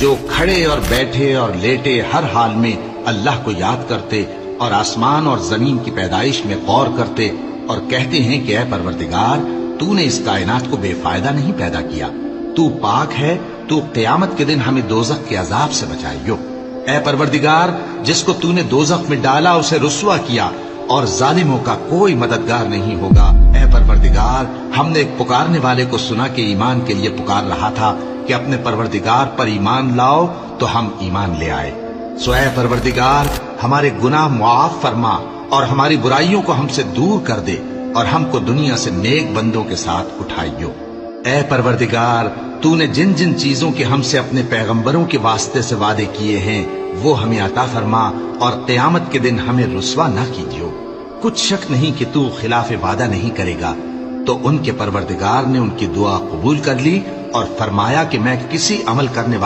जो खड़े और बैठे और लेटे हर हाल में अल्लाह को याद करते और आसमान और जमीन की पैदाइश में गौर करते और कहते हैं कि ऐ परवरदिगार, तूने इस कायनात को बेफायदा नहीं पैदा किया, तू पाक है, तू क़यामत के दिन हमें दोज़ख के अजाब से बचाइयो। ऐ परवरदिगार, जिसको तूने दोज़ख में डाला उसे रुस्वा किया और जालिमों का कोई मददगार नहीं होगा। ऐ परवरदिगार, हमने एक पुकारने वाले को सुना कि ईमान के लिए पुकार रहा था कि अपने परवरदिगार पर ईमान लाओ, तो हम ईमान ले आए। सो ऐ परवरदिगार, हमारे गुनाह मुआफ फरमा और हमारी बुराइयों को हमसे दूर कर दे और हमको दुनिया से नेक बंदों के साथ उठाइयो। ऐ परवरदिगार, तूने जिन जिन चीजों के हमसे अपने पैगंबरों के वास्ते से वादे किए हैं वो हमें अता फरमा और क़यामत के दिन हमें रुस्वा न कीजियो। कुछ शक नहीं कि तू खिलाफ वादा नहीं करेगा। तो उनके परवरदिगार ने उनकी दुआ कबूल कर ली और फरमाया कि मैं किसी अमल करने